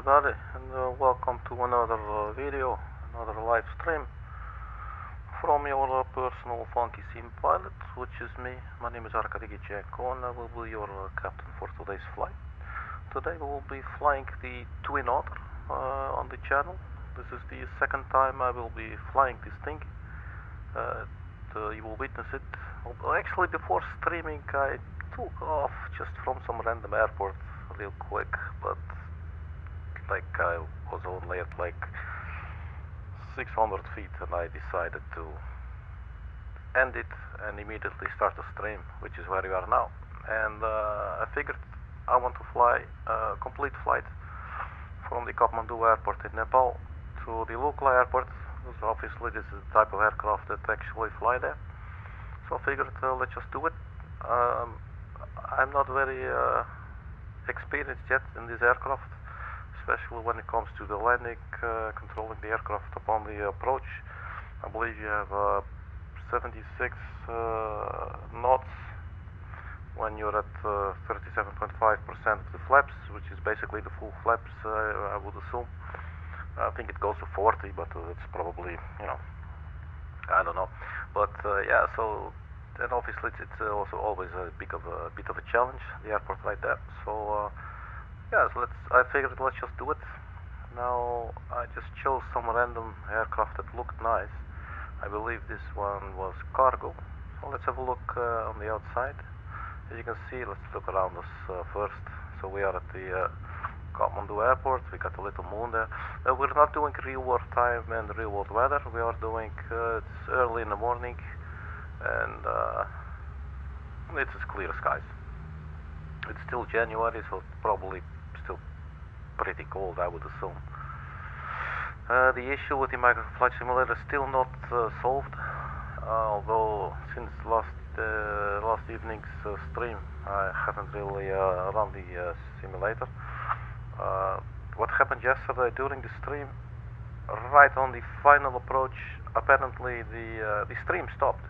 everybody, and welcome to another video, another live stream from your personal funky sim pilot, which is me. My name is Arkady Gidzenko, and I will be your captain for today's flight. Today we will be flying the Twin Otter on the channel. This is the second time I will be flying this thing. You will witness it. Actually, before streaming, I took off just from some random airport real quick, but like I was only at like 600 feet, and I decided to end it and immediately start a stream, which is where we are now. And I figured I want to fly a complete flight from the Kathmandu airport in Nepal to the Lukla airport, because obviously this is the type of aircraft that actually fly there. So I figured let's just do it. I'm not very experienced yet in this aircraft, especially when it comes to the landing, controlling the aircraft upon the approach. I believe you have 76 knots when you're at 37.5% of the flaps, which is basically the full flaps, I would assume. I think it goes to 40, but it's probably, you know, I don't know. But yeah, so, and obviously it's also always a bit of a challenge, the airport right there. So yeah, so I figured let's just do it. Now I just chose some random aircraft that looked nice. I believe this one was cargo. So let's have a look on the outside. As you can see, let's look around us first. So we are at the Kathmandu airport. We got a little moon there. We're not doing real world time and real world weather. We are doing it's early in the morning, and it's as clear skies. It's still January, so it's probably still pretty cold, I would assume. The issue with the microflight simulator is still not solved, although since last evening's stream I haven't really run the simulator. What happened yesterday during the stream, right on the final approach, apparently the stream stopped.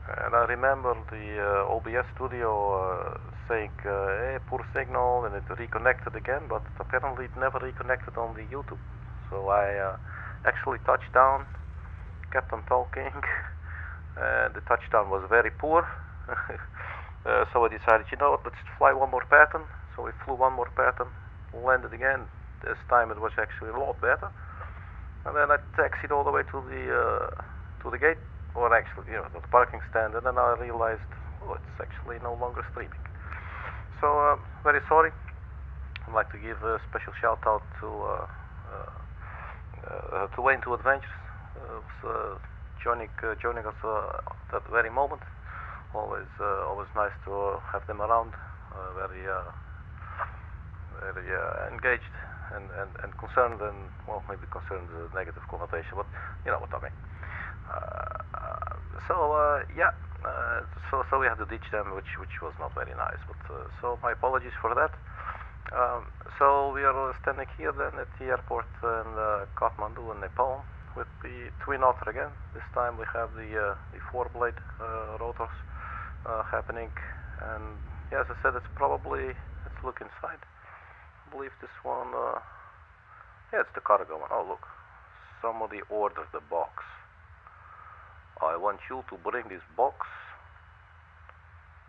And I remember the OBS studio saying, hey, poor signal, and it reconnected again, but apparently it never reconnected on the YouTube. So I actually touched down, kept on talking, and the touchdown was very poor. So I decided, you know what, let's fly one more pattern. So we flew one more pattern, landed again. This time it was actually a lot better. And then I taxied all the way to the gate, or actually, you know, the parking stand, and then I realized, oh, it's actually no longer streaming. So very sorry. I'd like to give a special shout out to Wayne2 Adventures, joining us at that very moment. Always nice to have them around. Very engaged and concerned, and well, maybe concerned is a negative connotation, but you know what I mean. Yeah, so we had to ditch them, which was not very nice. But so my apologies for that. So we are standing here then at the airport in Kathmandu in Nepal with the Twin Otter again. This time we have the 4-blade rotors happening, and yeah, as I said, it's probably, let's look inside. I believe this one, yeah, it's the cargo one. Oh look, somebody ordered the box. I want you to bring this box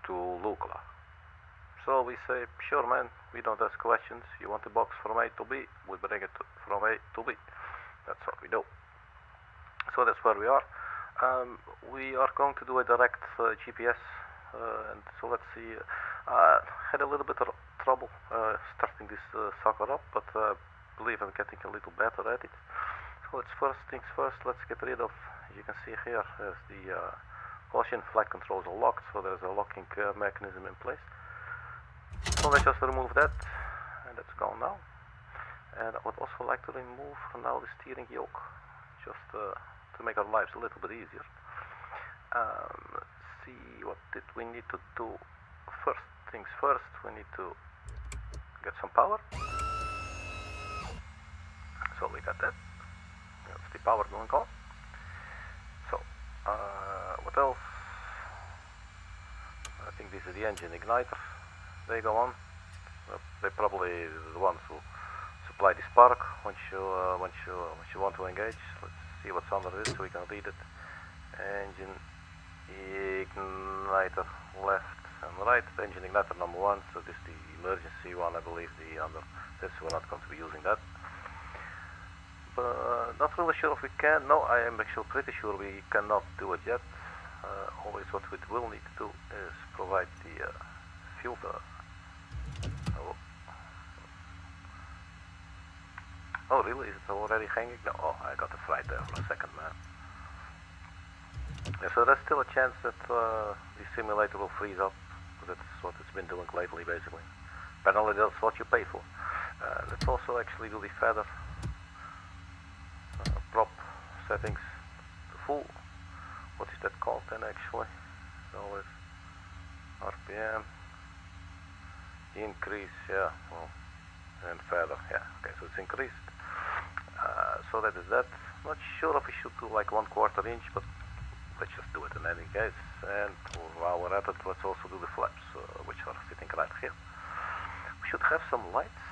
to Lukla. So we say, sure man, we don't ask questions. You want the box from A to B, we bring it from A to B. That's what we do. So that's where we are. We are going to do a direct GPS, and so let's see. Had a little bit of trouble starting this sucker up, but I believe I'm getting a little better at it. So let's first things first, let's get rid of, as you can see here, there's the caution. Flight controls are locked, so there's a locking mechanism in place. So let's just remove that, and that's gone now. And I would also like to remove for now the steering yoke, just to make our lives a little bit easier. Let's see, what did we need to do? First things first, we need to get some power. So we got that. That's the power going on. So, what else? I think this is the engine igniter. They go on. They're probably the ones who apply the spark once you want to engage. Let's see what's under this so we can read it. Engine igniter left and right. Engine igniter number 1. So this is the emergency one, I believe. The under this we're not going to be using that. But not really sure if we can. No, I am actually pretty sure we cannot do it yet. Always what we will need to do is provide the fuel. Oh really? Is it already hanging? No, oh, I got it right there for a second, man. Yeah, so there's still a chance that the simulator will freeze up. That's what it's been doing lately, basically. Apparently that's what you pay for. Let's also actually do the feather prop settings to full. What is that called then actually? So it's RPM, increase, yeah, well, and feather, yeah, okay, so it's increased. So that is that. Not sure if we should do like 1/4 inch, but let's just do it in any case. And while we're at it, let's also do the flaps, which are sitting right here. We should have some lights.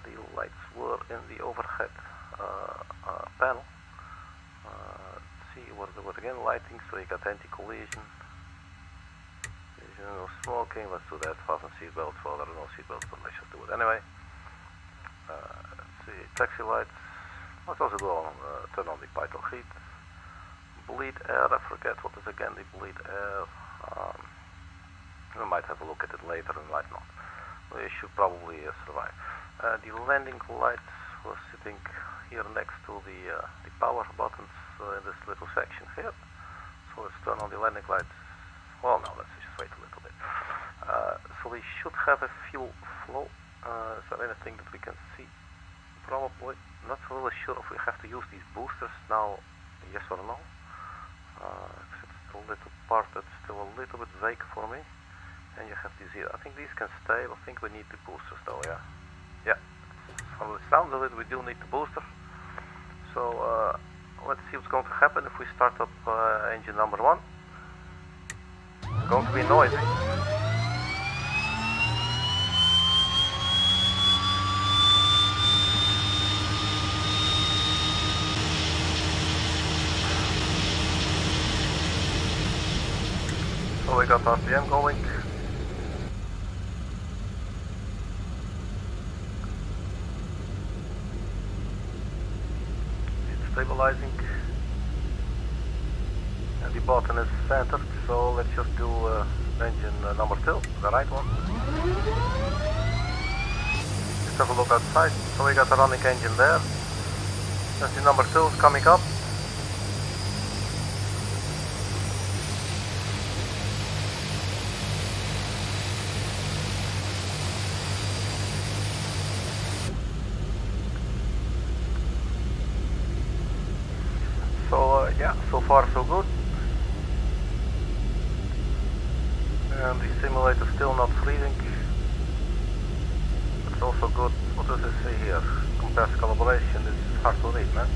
The lights were in the overhead panel. Let's see what they were again. Lighting, so you got anti-collision, no smoking. Let's do that. Fasten seatbelts. Well, there are no seatbelts, but let's just do it anyway. Let's see, taxi lights. Let's also go on, turn on the vital heat. Bleed air, I forget what is again the bleed air. We might have a look at it later, we might not. We should probably survive. The landing lights were sitting here next to the power buttons in this little section here. So let's turn on the landing lights. Well, no, let's just wait a little bit. So we should have a fuel flow. Is there anything that we can see? Probably. Not really sure if we have to use these boosters now, yes or no. It's a little part that's still a little bit vague for me. And you have these here. I think these can stay. I think we need the boosters though, yeah. Yeah. From the sound of it, we do need the booster. So let's see what's going to happen if we start up engine number 1. It's going to be noisy. So we got RPM going. It's stabilizing. And the button is centered, so let's just do engine number 2, the right one. Let's have a look outside. So we got a running engine there. Engine number 2 is coming up. Yeah, so far so good. And the simulator still not freezing. It's also good. What does it say here? Compares calibration. This is hard to read, man.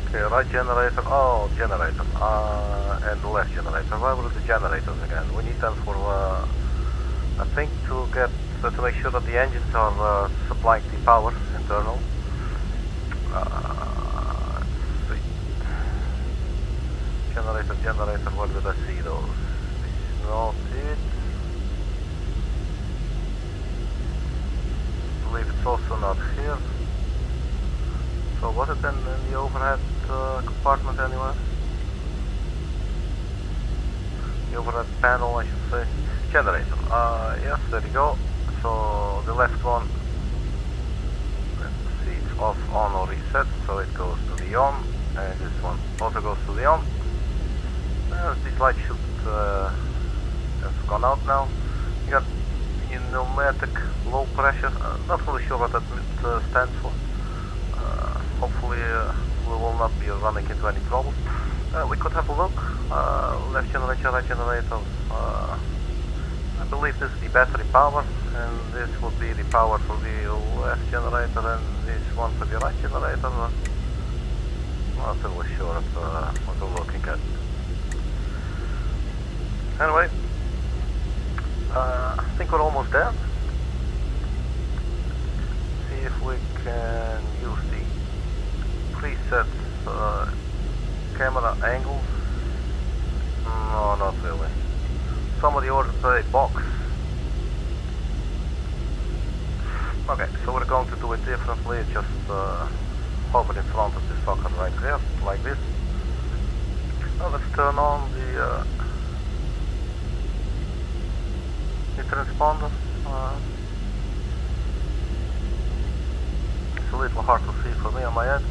Okay, right generator. Oh, generator. And the left generator. Why were the generators again? We need them for I think to get to make sure that the engines are supplying the power internal. Let's see. Generator, where did I see those? It's not it. I believe it's also not here. So was it in the overhead compartment anywhere? The overhead panel, I should say. Generator. Yes, there you go. So the left one, let's see, it's off, on or reset, so it goes to the on, and this one also goes to the on. This light should have gone out now. You got pneumatic low pressure. Not really sure what that stands for. Hopefully we will not be running into any trouble. We could have a look. Left generator, right generator. I believe this is the battery power, and this would be the power for the left generator, and this one for the right generator. I'm not really sure what we're looking at. Anyway, I think we're almost there. See if we can use the preset camera angles. No, not really. Somebody ordered a box. Okay, so we're going to do it differently. Just hover in front of the socket right here, like this. Now let's turn on the transponder. It's a little hard to see for me on my end.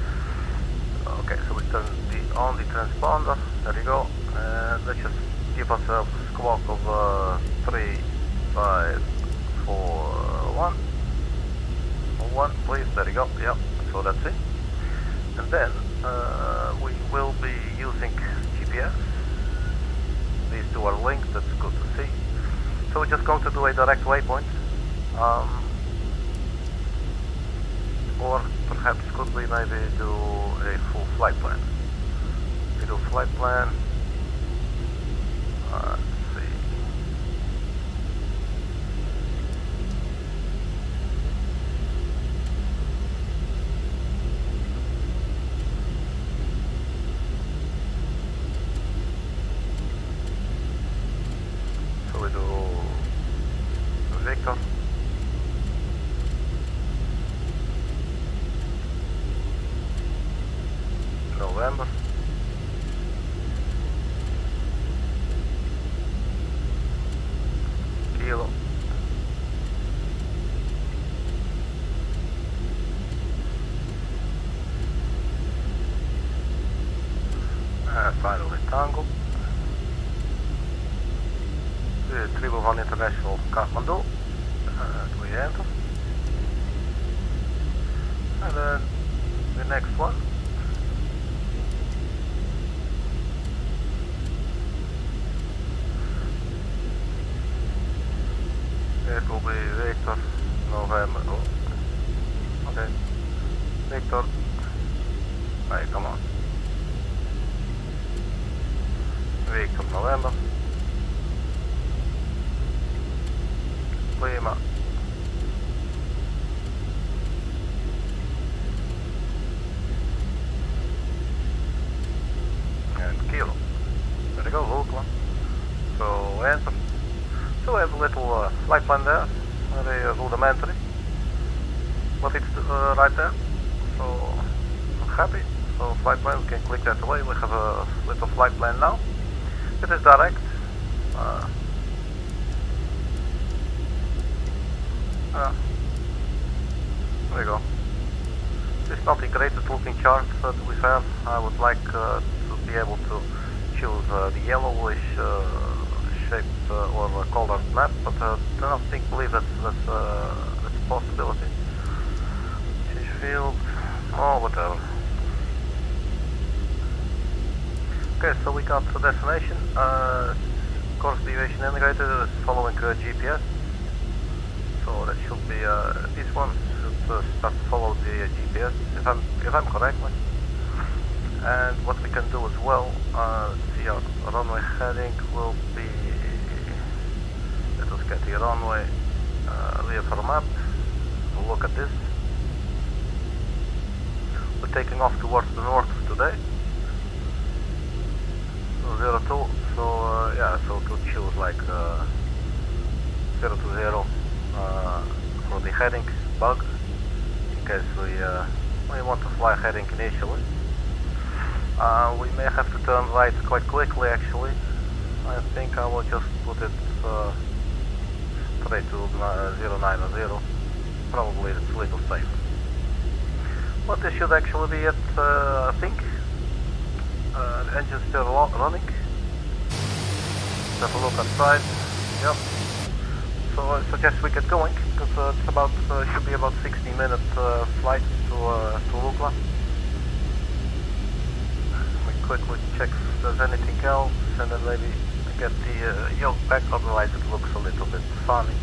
Okay, so we turn on the transponder. There you go. And let's just give ourselves a squawk of 3, 5, 4, 1. 1, please. There you go. Yep. So that's it. And then we will be using GPS. These two are linked. That's good to see. So we're just going to do a direct waypoint. Or perhaps could we maybe do a full flight plan? We do flight plan. Let's see. So we do Victor. November. Kilo. And finally Tango. The Tribhuvan International Kathmandu. And we enter. And then the next one. It will be Victor, November. Oh. Okay. Victor. Hey, come on. Victor, November. Lima. And Kilo. There you go, Lukla. So enter. So we have a little flight plan there, very rudimentary, but it's right there, so I'm happy. So flight plan, we can click that away. We have a little flight plan now. It is direct. There you go. It's not the greatest looking chart that we have. I would like to be able to choose the yellowish shaped or colored map, but I don't believe that's a possibility. Change field, oh whatever. Okay, so we got the destination. Course deviation indicator is following GPS. So that should be this one should start to follow the GPS if I'm correctly. And what we can do as well, see our runway heading will be. Let us get the runway VFR map. We'll look at this. We're taking off towards the north today. So 02. So yeah, so to choose like 0 to 0 for the heading bug, in case we want to fly heading initially. We may have to turn right quite quickly actually. I think I will just put it straight to 090. Probably it's a little safe. But this should actually be it, I think. The engine's still running. Have a look outside. Yep. So I suggest we get going, because it's about should be about 60-minute flight to Lukla. We quickly check if there's anything else, and then maybe get the yoke back. Otherwise, it looks a little bit funny.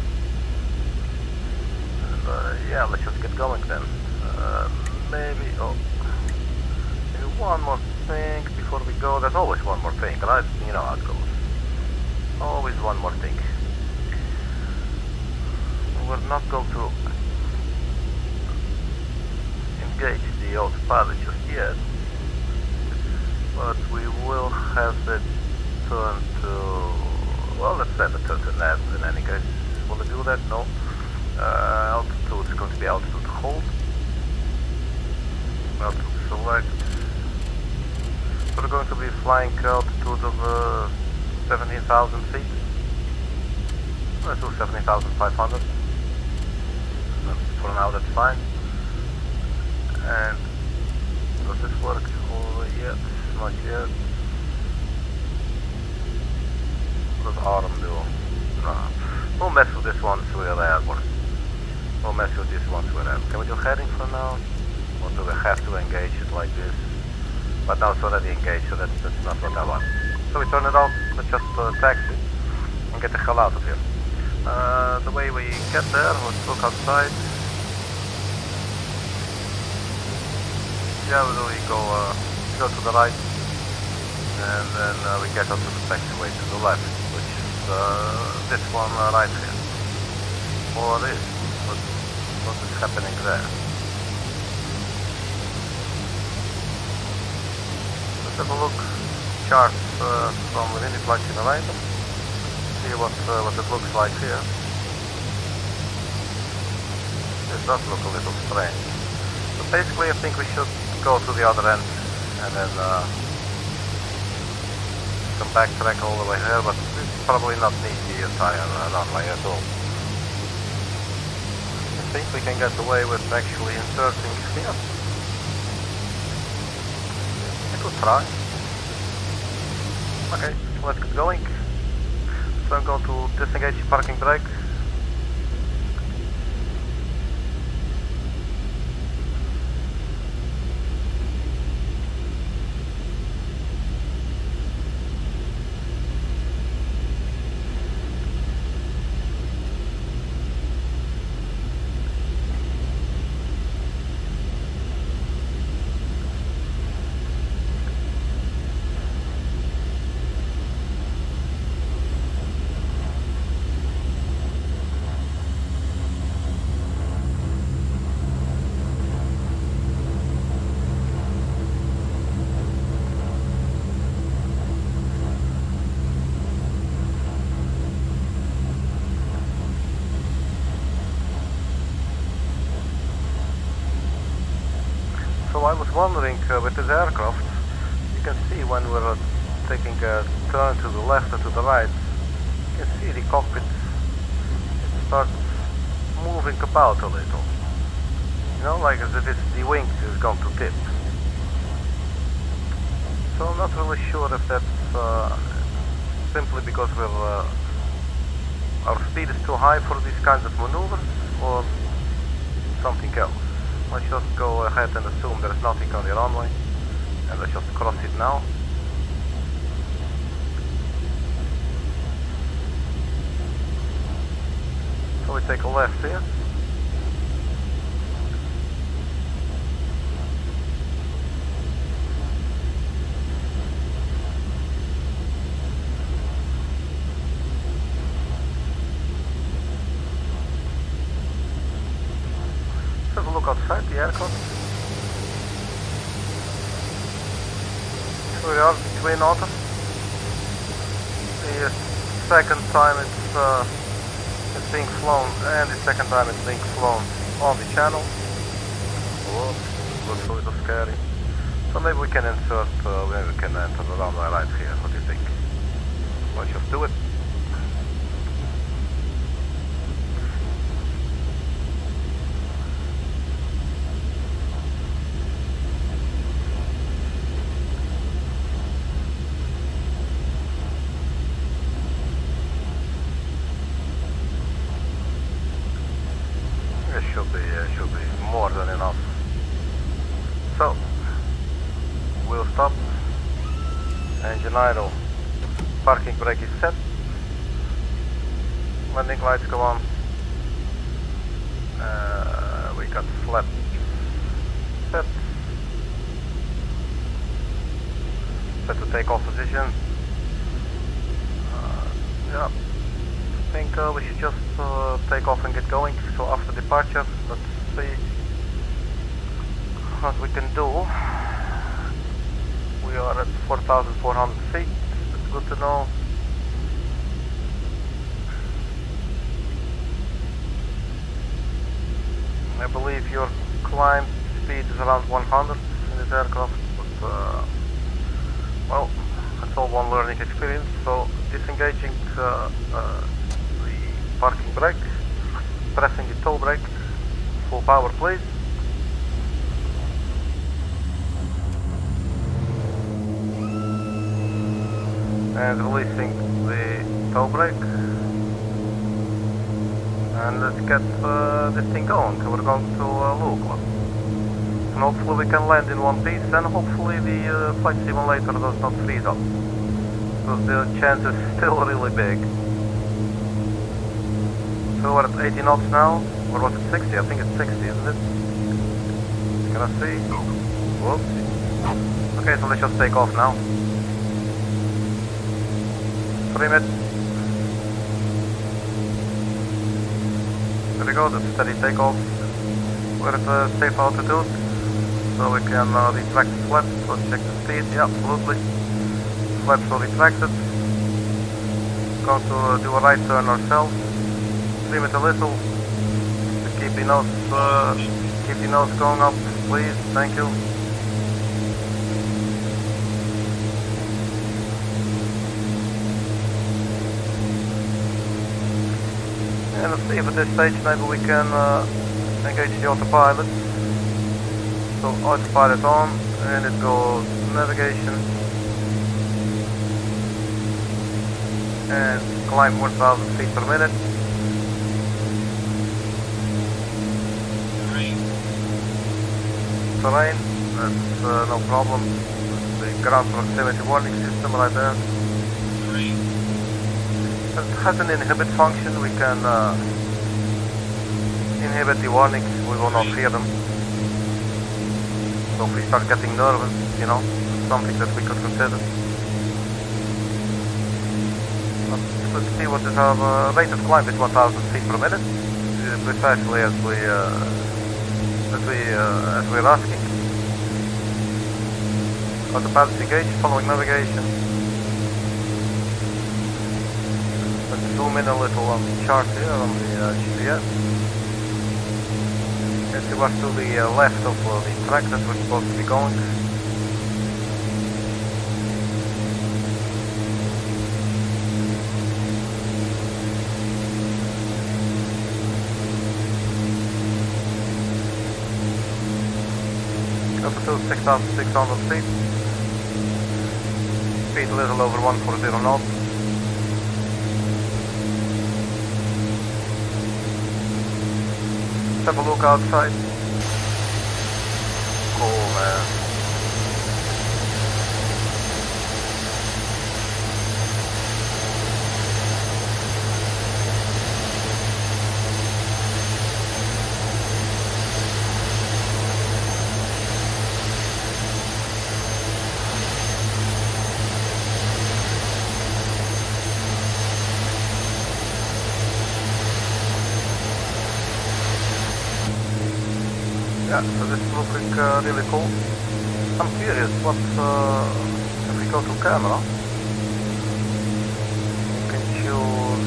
And yeah, let's just get going then. Maybe one more thing before we go. There's always one more thing, right? You know how it goes. Always one more thing. We're not going to engage the autopilot just yet, but we will have it turn to, well, let's set it to nav in any case. Will it do that? No. Altitude is going to be altitude hold. Altitude select. So we're going to be flying altitude of 17,000 feet. Let's do 17,500. For now, that's fine. And does this work? Oh, yet? Not yet. What does arm do? No. We'll mess with this once we're airborne. We'll mess with this once we're airborne. Can we do heading for now? Or do we have to engage it like this? But now it's already engaged, so that's not what I want. So we turn it off. Let's just taxi and get the hell out of here. The way we get there, let's look outside. Yeah, we go to the right, and then we get onto the taxiway to the left, which is this one right here. Or this. What is happening there? Let's have a look. Charts from within the Itinerary. See what it looks like here. This does look a little strange. So basically, I think we should go to the other end and then come backtrack all the way here, but it's probably not need the entire runway at all. I think we can get away with actually inserting here. I could try. Okay, let's get going. So I'm going to disengage the parking brake. So I was wondering, with this aircraft, you can see when we're taking a turn to the left or to the right, you can see the cockpit, it starts moving about a little. You know, like as if the wing is going to tip. So I'm not really sure if that's simply because our speed is too high for these kinds of maneuvers, or something else. Let's just go ahead and assume there's nothing on the runway, and let's just cross it now. So we take a left here. Let's have a look outside the aircraft. Here we are between OTTER. The second time it's being flown, and the second time it's being flown on the channel. Oh, looks a little scary. So maybe we can insert, maybe we can enter the runway right here. What do you think? Let's just do it. Should be more than enough. So we'll stop. Engine idle. Parking brake is set. Landing lights go on. We got flaps set. Set to take off position. Yeah, I think we should just take off and get going. So after departure, let's see what we can do. We are at 4,400 feet. That's good to know. I believe your climb speed is around 100 in this aircraft, but well, it's all one learning experience. So disengaging the parking brake, pressing the toe brake, full power please. And releasing the toe brake. And let's get this thing going. We're going to Lukla. And hopefully we can land in one piece, and hopefully the flight simulator does not freeze up. Because the chance is still really big. So we're at 80 knots now, or was it 60? I think it's 60, isn't it? Can I see? Whoops. Okay, so let's just take off now. Trim it. There we go, that's steady takeoff. We're at a safe altitude, so we can retract the flaps. Let's check the speed. Yeah, absolutely. Flaps are retracted. Going to do a right turn ourselves. Trim it a little. Keep the nose going up, please. Thank you. And let's see if at this stage maybe we can engage the autopilot. So autopilot on, and it goes navigation and climb 1,000 feet per minute. Terrain, that's no problem. That's the ground proximity warning system right there. It has an inhibit function. We can inhibit the warnings. We will not hear them. So if we start getting nervous, you know, it's something that we could consider. Let's see what is our rate of climb is 1,000 feet per minute, precisely as we're asking. Autopilot engaged, following navigation. Let's zoom in a little on the chart here on the GPS. As we was to the left of the track that we're supposed to be going. Altitude 6,600 feet. Speed a little over 140 knots. Let's have a look outside. Cool, man. Yeah, so this is looking really cool. I'm curious, what if we go to camera? You can choose.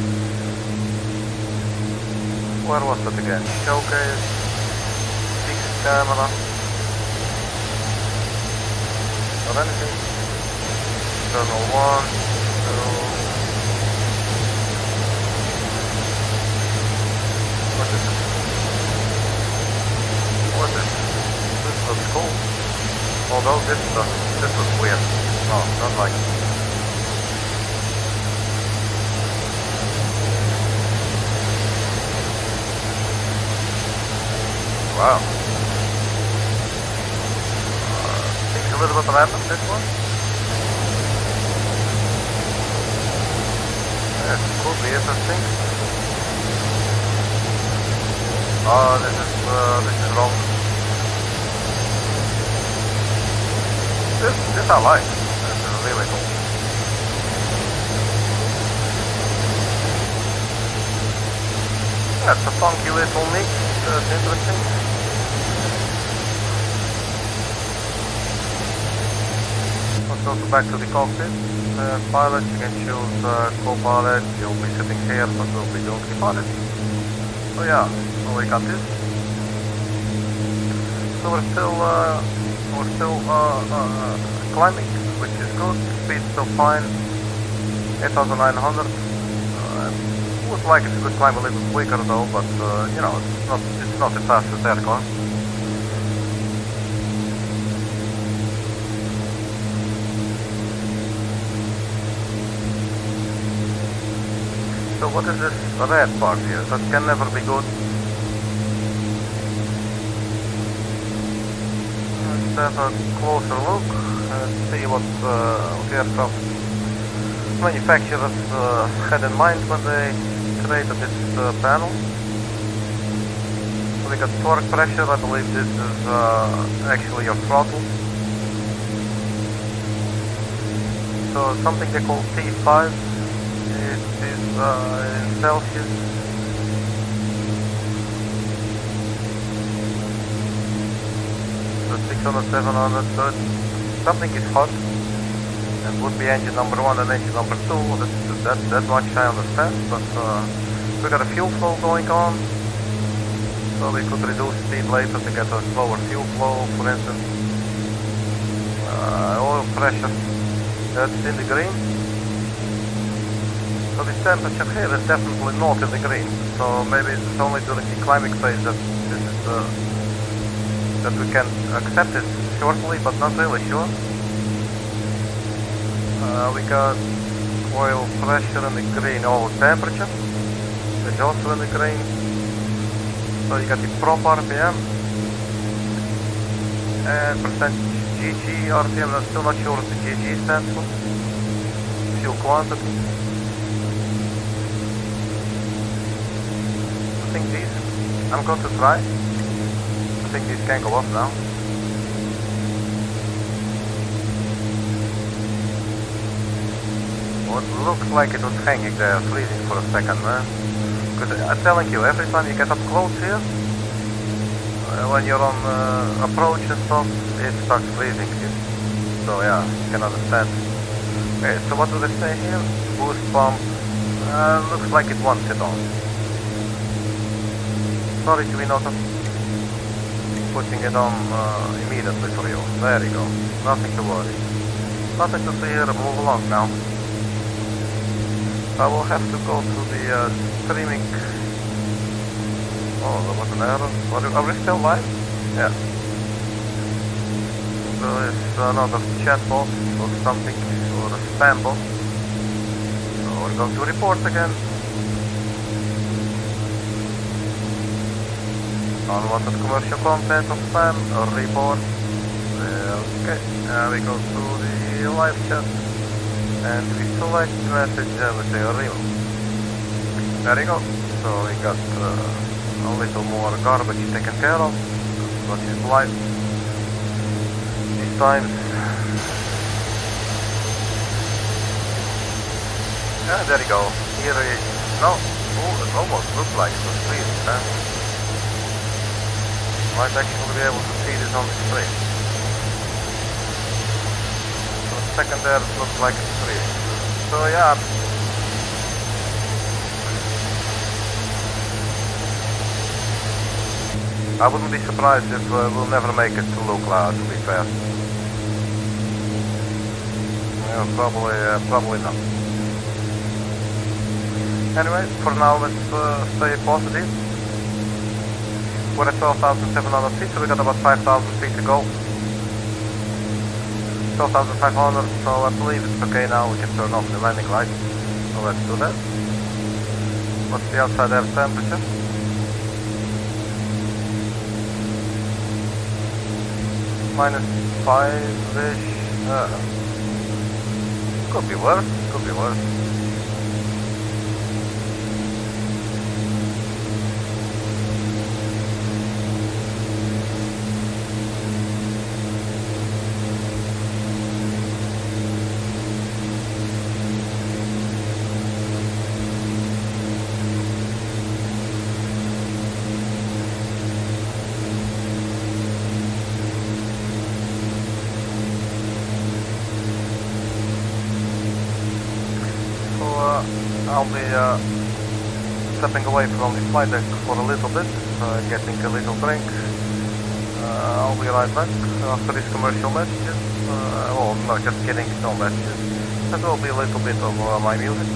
Where was that again? Showcase, fixed camera, or anything. Channel 1, 2. What is it? What is this? Looks cool. Although this looks weird. No, don't like it. Wow. Seems a little bit random, this one. Yeah, it could be interesting. Oh, this is wrong. This I like. This is really cool. That's a funky little mix, that's interesting. Let's go back to the cockpit. Pilot, you can choose co-pilot, you'll be sitting here but we'll be doing the pilot. So yeah, so we got this. So we're still climbing, which is good. Speed's still fine, 8,900. Would like it to climb a little quicker though, but you know, it's not the fastest aircraft. So what is this red part here? That can never be good. Let's have a closer look and see what the aircraft manufacturers had in mind when they created this panel. So we got torque pressure, I believe this is actually your throttle. So something they call T5, it is in Celsius. So 600, 700, so something is hot. It would be engine number 1 and engine number 2, that much I understand, but we got a fuel flow going on, so we could reduce speed later to get a slower fuel flow, for instance. Oil pressure, that's in the green. So the temperature here is definitely not in the green, so maybe it's only during the climbing phase that this is that we can accept it shortly, but not really sure. We got oil pressure in the green, oil temperature, it's also in the green. So you got the prop RPM and percentage GG RPM, I'm still not sure what the GG stands for. Fuel quantity. I think these, I'm going to try. I think these can go off now. It looks like it was hanging there, freezing for a second, man. Because I'm telling you, every time you get up close here, when you're on approach and stuff, it starts freezing here. So yeah, you can understand. Okay, so what do they say here? Boost pump. Looks like it wants it on. Sorry to be not putting it on immediately for you. There you go. Nothing to worry. Nothing to see here. Move along now. I will have to go to the streaming. Oh, there was an error. Are we still live? Yeah. So it's another chat box or something, or a spam box. So we're going to report again. Unwanted commercial content of spam or report. Okay, we go to the live chat. And we select message everything remove. There you go. So we got a little more garbage taken care of. What is live these times. Yeah, there you go. Here is no. Oh, it almost looks like it was freezing, huh? Might actually be able to see this on the screen. Second there, it looks like it's free. So yeah. I wouldn't be surprised if we'll never make it to Lukla, to be fair. Yeah, probably not. Anyway, for now let's stay positive. We're at 12,700 feet, so we got about 5,000 feet to go. 12,500, so I believe it's okay now. We can turn off the landing lights. So let's do that. What's the outside air temperature? -5-ish. Could be worse, could be worse. I'll be stepping away from the flight deck for a little bit, getting a little drink. I'll be right back after these commercial messages. Well, no, just kidding, no messages. That will be a little bit of my music.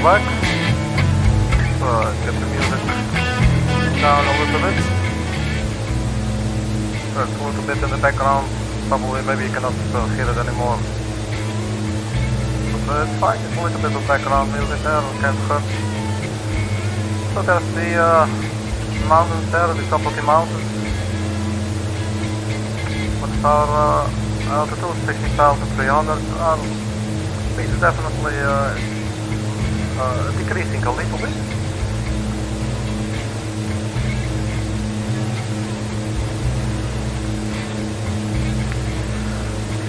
Back. Get the music down a little bit. There's a little bit in the background. Probably maybe you cannot hear it anymore. But it's fine, it's a little bit of background music there, it can't hurt. So there's the mountains there, the top of the mountains. What's our altitude? 60,300. Speed is definitely decreasing a little bit.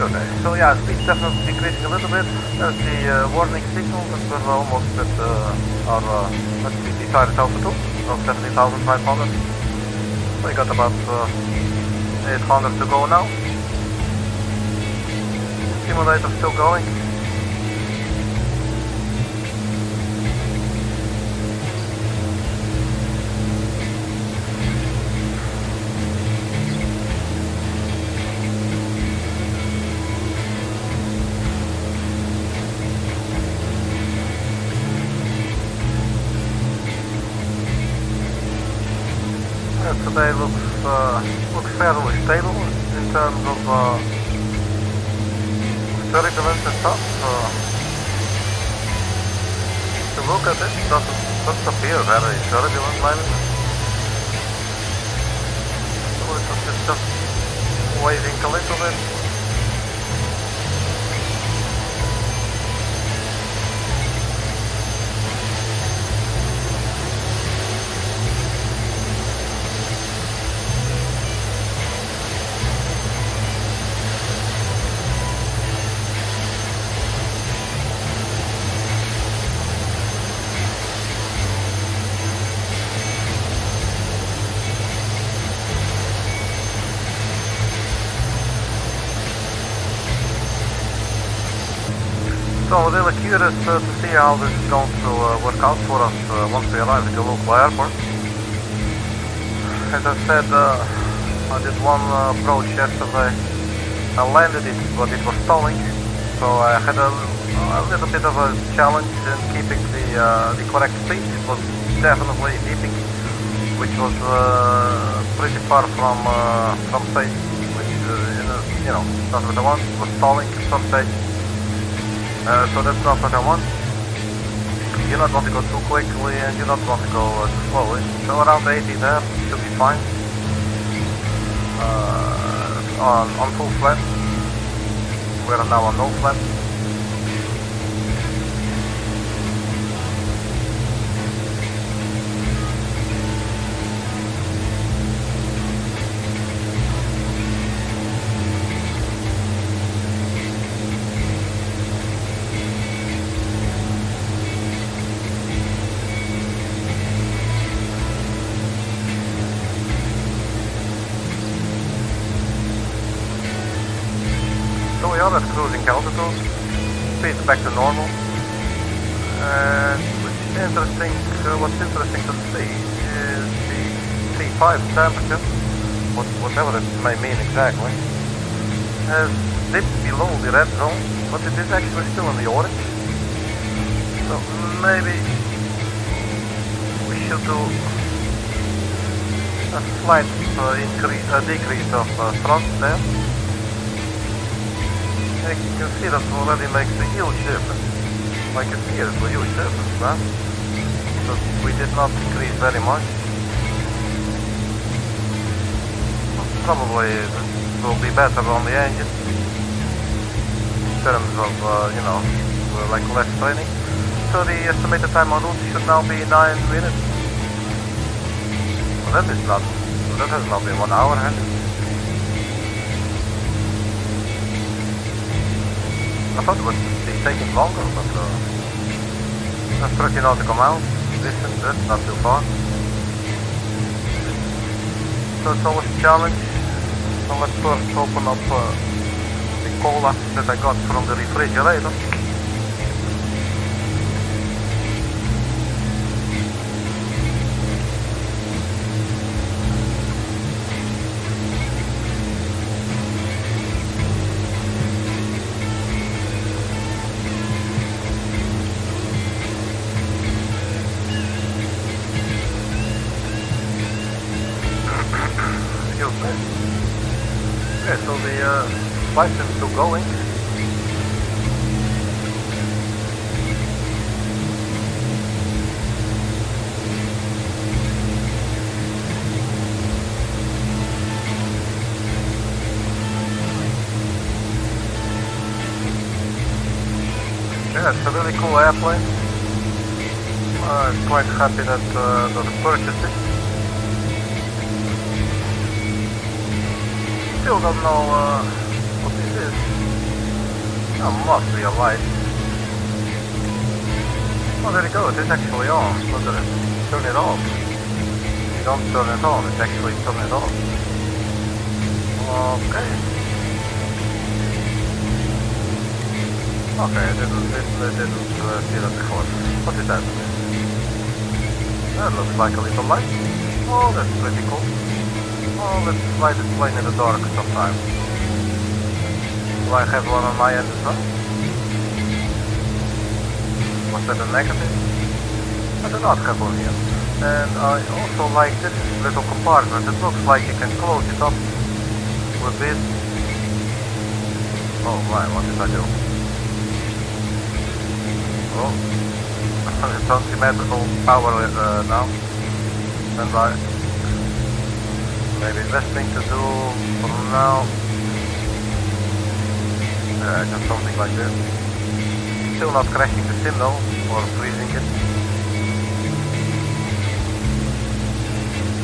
Okay, so yeah, speed definitely decreasing a little bit. There's the warning signal that we're almost at our desired altitude of 70,500. We got about 800 to go now. Simulator still going. Today looks fairly stable in terms of turbulence and stuff. To look at it, doesn't appear very turbulent lately. So it's just waving a little bit. So we're really curious to see how this is going to work out for us once we arrive at the Lukla airport. As I said, I did one approach yesterday. I landed it, but it was stalling, so I had a little bit of a challenge in keeping the correct speed. It was definitely beeping, which was pretty far from safe, which you know, not what I want. It was stalling at some stage. So that's not what I want. You not want to go too quickly and you not want to go too slowly. So around 80 there should be fine. On full flat. We are now on no flat. So we are at cruising altitude, speed back to normal, and what's interesting to see is the T5 temperature, whatever it may mean exactly, has dipped below the red zone, but it is actually still in the orange. So maybe we should do a slight decrease of thrust there. You can see that already makes a huge difference. Like it's here, it's a huge difference, man. But we did not increase very much. Probably it will be better on the engine in terms of, you know, like less training. So the estimated time on route should now be 9 minutes. Well, that has not been 1 hour, has it? I thought it would be taking longer, but that's 30 nautical miles. Distance, that's not too far. So it's always a challenge. So let's first open up the cola that I got from the refrigerator. Okay, so the flight is still going. Yeah, it's a really cool airplane. I'm quite happy that I purchased it. Still don't know what this is. Oh, must be a light. Oh, there you go, it is actually on. Look at it. Turn it off. You don't turn it on, it's actually turn it off. Okay. Okay, I didn't see that before. What is that? That looks like a little light. Oh, that's pretty cool. Oh, let's light this plane in the dark sometime. Do I have one on my end as well? Was that a negative? I do not have one here. And I also like this little compartment. It looks like you can close it up with this. Oh my, what did I do? Oh, it's on symmetrical power now. Stand by. Maybe the best thing to do for now. Just something like this. Still not crashing the sim though, or freezing it.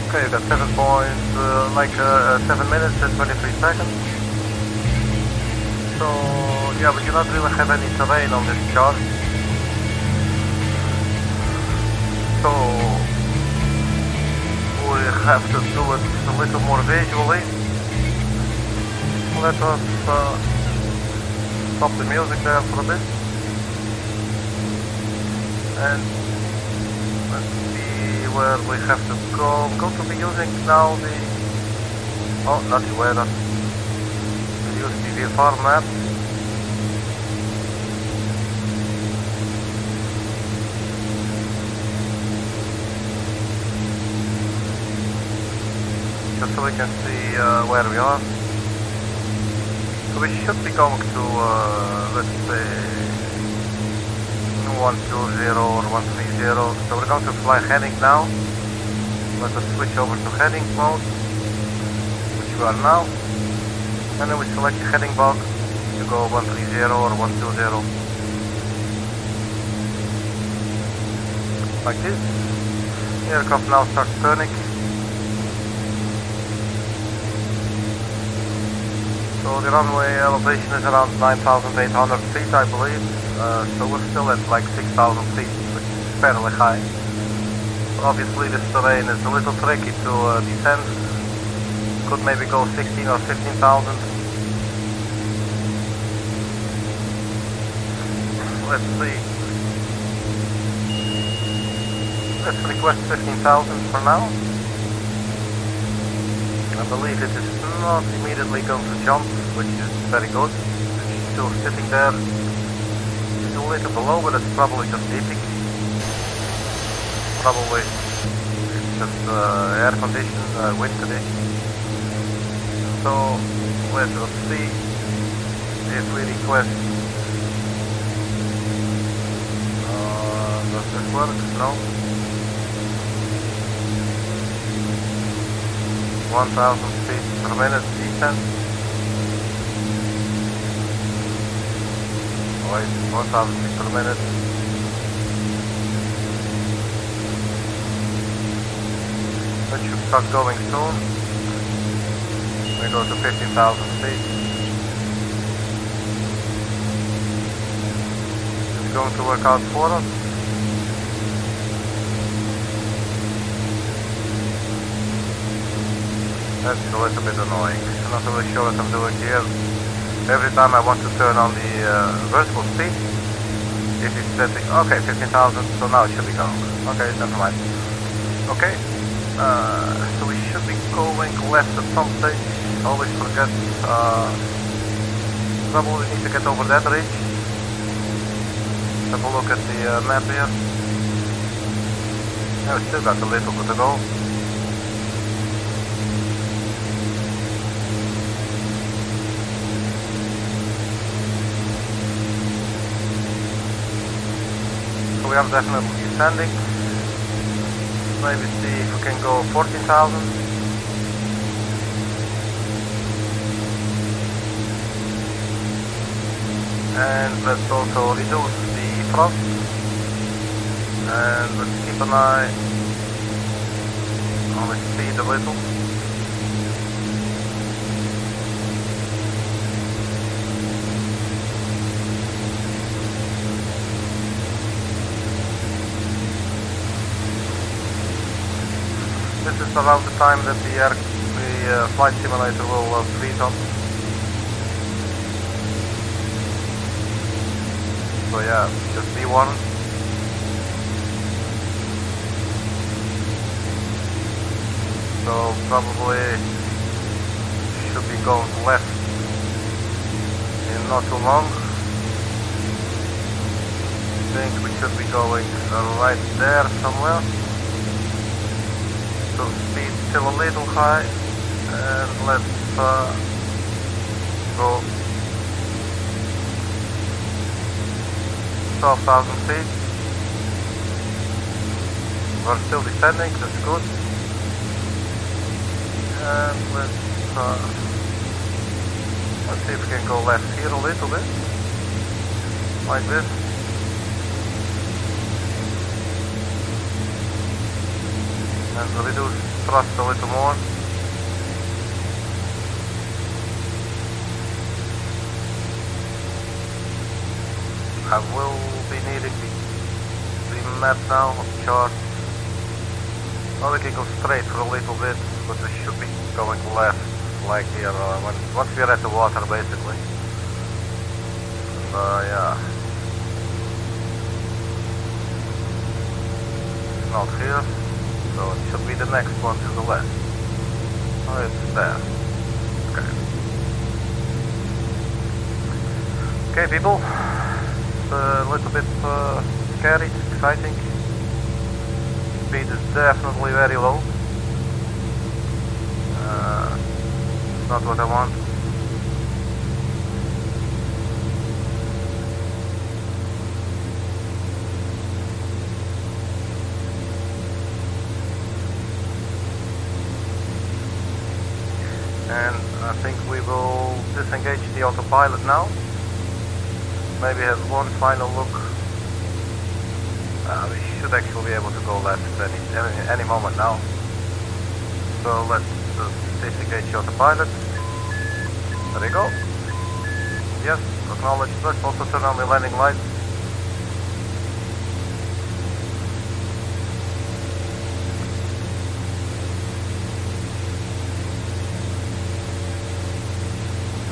Okay, you got 7 minutes and 23 seconds. So yeah, but you don't really have any terrain on this chart. So we have to do it a little more visually. Let us stop the music there for a bit. And let's see where we have to go. We're going to be using now the... Oh, not the weather. We'll use the VFR map. Just so we can see where we are. So we should be going to, let's say, 120 or 130. So we're going to fly heading now. Let us switch over to heading mode, which we are now. And then we select the heading bug to go 130 or 120. Like this. The aircraft now starts turning. So the runway elevation is around 9,800 feet, I believe. So we're still at like 6,000 feet, which is fairly high. Obviously this terrain is a little tricky to descend. Could maybe go 16 or 15,000. Let's see. Let's request 15,000 for now. I believe it is not immediately going to jump, which is very good. It's still sitting there. It's a little below, but it's probably just beeping. Probably it's just air condition, wind condition. So let's see if we request. Does this work? No. 1,000 feet per minute descent. Wait, 1,000 feet per minute. That should start going soon. We go to 15,000 feet. It's going to work out for us. That's a little bit annoying. I'm not really sure what I'm doing here. Every time I want to turn on the vertical speed, it is setting. Okay, 15,000, so now it should be going. Okay, never mind. Okay, so we should be going left at some stage. Always forget. Probably need to get over that ridge. Have a look at the map here. Yeah, we still got a little bit to go. We are definitely descending. Maybe see if we can go 14,000. And let's also reduce the thrust. And let's keep an eye on the speed a little. This is around the time that the flight simulator will freeze up. So yeah, just be warned. So probably should be going left in not too long. I think we should be going right there somewhere. So speed still a little high, and let's go 12,000 feet. We're still descending, that's good. And let's see if we can go left here a little bit, like this. And reduce thrust a little more. I will be needing the map now, chart. Well, we can go straight for a little bit, but we should be going left, like here, once we're at the water, basically. And, yeah. It's not here. So it should be the next one to the left. Oh, it's there. Okay. Okay, people. It's a little bit scary, exciting. Speed is definitely very low. It's not what I want. we will disengage the autopilot now. Maybe have one final look. We should actually be able to go left any moment now. So let's disengage the autopilot. There we go. Yes, acknowledge. Let's also turn on the landing lights.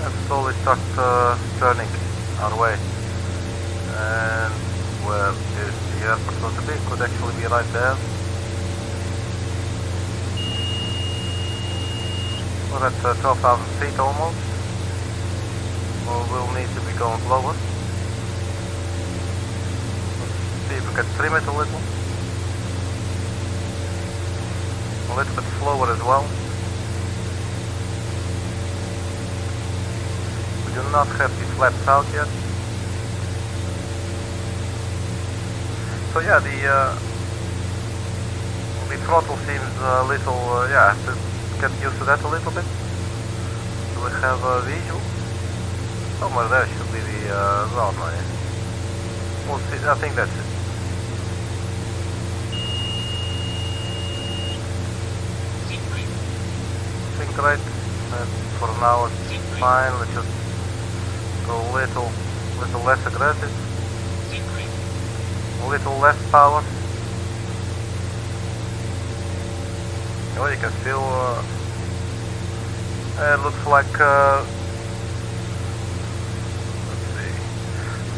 And slowly start turning our way. And where is the airport going to be? Could actually be right there. We're at 12,000 feet almost. Or we'll need to be going lower. Let's see if we can trim it a little. A little bit slower as well. We do not have the flaps out yet. So yeah, the throttle seems a little, yeah, to get used to that a little bit. Do we have a visual? Somewhere there should be the runway. We'll see, I think that's it. Think right, for now it's fine, let's just go a little less aggressive. A little less power. Oh, you can still. It looks like. Let's see.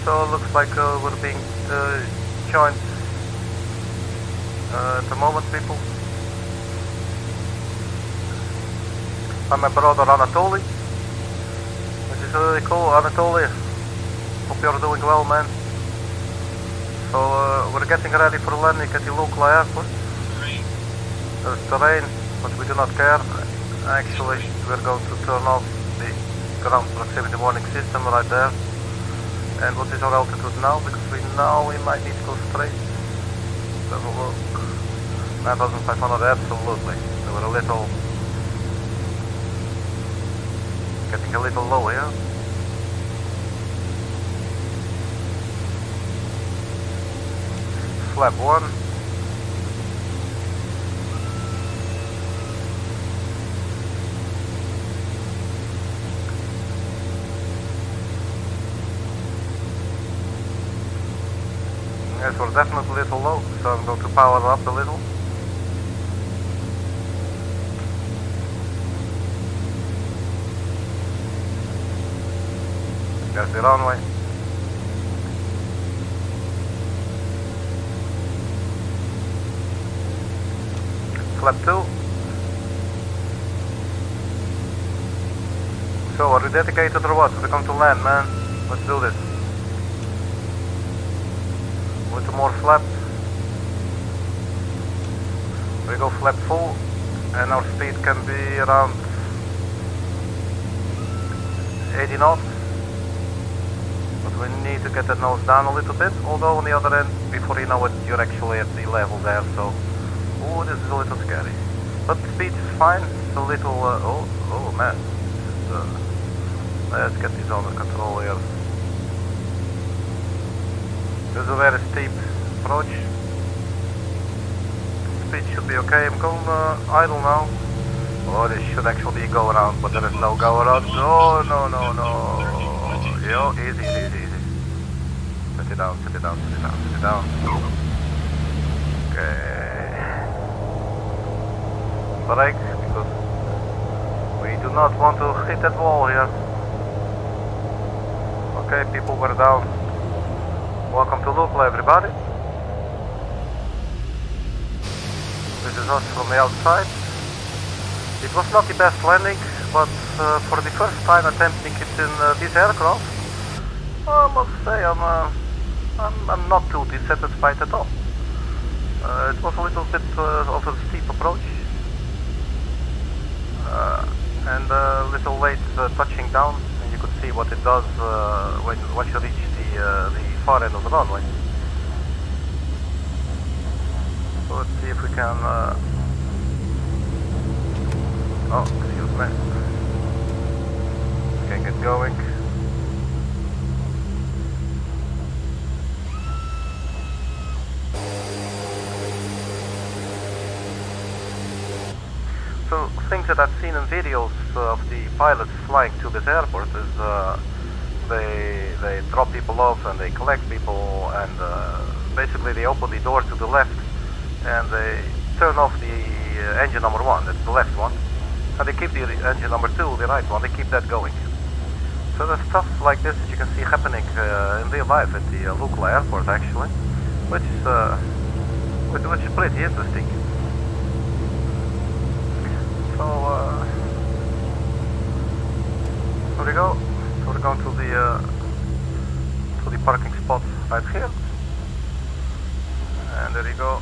So it looks like we're being joined at the moment, people. I'm my brother Anatoly, which is really cool. Anatoly, hope you're doing well, man. So we're getting ready for landing at the Lukla airport. There's terrain, but we do not care. Actually, we're going to turn off the ground proximity warning system right there. And what is our altitude now? Because we know we might need to go straight. Let's have a look. 9,500, absolutely. We were a little... getting a little low here. Flap 1. Yes, we're definitely a little low, so I'm going to power up a little. There's the runway. Flap 2. So, are we dedicated or what? We're going to land, man. Let's do this. A little more flap. We go flap full, and our speed can be around 80 knots. But we need to get the nose down a little bit. Although on the other end, before you know it, you're actually at the level there. So. Oh, this is a little scary. But the speed is fine. It's a little... oh man. Let's get this under control here. This is a very steep approach. Speed should be okay. I'm going idle now. Oh, this should actually go around, but there is no go around. Oh, no. Yo, easy. Set it down. Okay. Brake, because we do not want to hit that wall here. Okay, people, we're down. Welcome to Lukla, everybody. This is us from the outside. It was not the best landing, but for the first time attempting it in this aircraft, I must say I'm not too dissatisfied at all. It was a little bit of a steep approach. And a little late touching down, and you could see what it does once you reach the far end of the runway. So let's see if we can... oh, excuse me. going. So things that I've seen in videos of the pilots flying to this airport is they drop people off and they collect people, and basically they open the door to the left and they turn off the engine number 1, that's the left one, and they keep the engine number 2, the right one, they keep that going. So there's stuff like this that you can see happening in real life at the Lukla airport actually, which is pretty interesting. So here we go. So we're going to the parking spot right here, and there you go.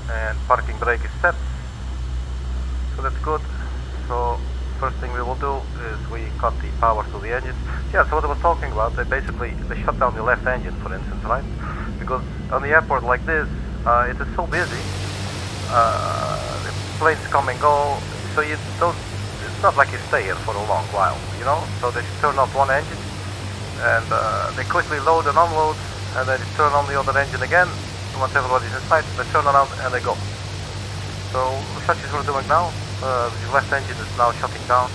And parking brake is set, so that's good. So first thing we will do is we cut the power to the engines. Yeah, so what I was talking about, they shut down the left engine, for instance, right? Because on the airport like this, it is so busy. The planes come and go, so you don't. It's not like you stay here for a long while, you know. So they turn off one engine, and they quickly load and unload, and then they turn on the other engine again. Once everybody's inside, they turn around and they go. So such as we're doing now, the left engine is now shutting down.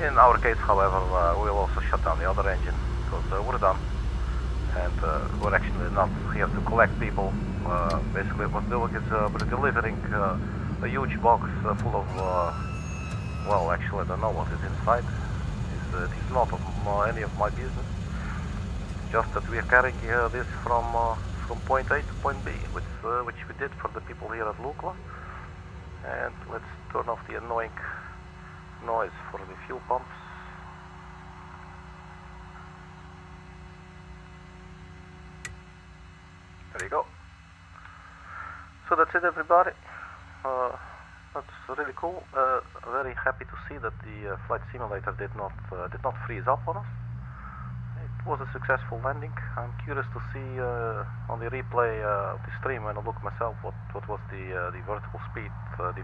In our case, however, we'll also shut down the other engine because we're done, and we're actually not here to collect people. Basically, what we're doing is we're delivering a huge box full of. Well, actually, I don't know what is inside. It's not of any of my business. Just that we are carrying this from point A to point B, which we did for the people here at Lukla. And let's turn off the annoying noise for the fuel pumps. There you go. So that's it, everybody. That's really cool. Very happy to see that the flight simulator did not freeze up on us. It was a successful landing. I'm curious to see on the replay of the stream when I look myself what was the vertical speed, the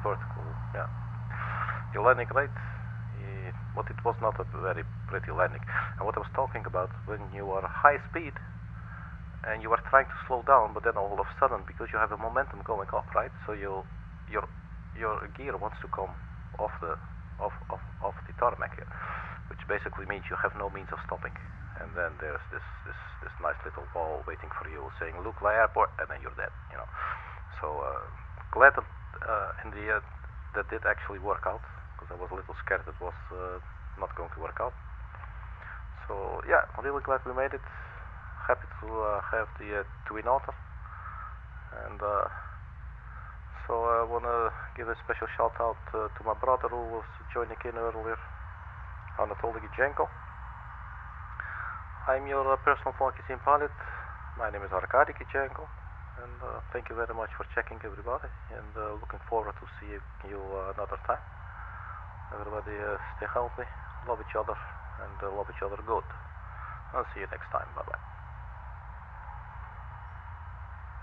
landing rate. But it was not a very pretty landing. And what I was talking about, when you are high speed and you are trying to slow down, but then all of a sudden, because you have a momentum going up, right? So your gear wants to come off the tarmac here, which basically means you have no means of stopping. And then there's this nice little ball waiting for you saying Lukla Airport, and then you're dead, you know. So glad that in the end that did actually work out, because I was a little scared it was not going to work out. So yeah, I'm really glad we made it. Happy to have the twin OTTER, and so I want to give a special shout out to my brother who was joining in earlier, Gidzenko. I'm your personal funky sim pilot. My name is Arkady Gidzenko, and thank you very much for checking, everybody, and looking forward to seeing you another time. Everybody stay healthy, love each other, and love each other good. I'll see you next time. Bye bye.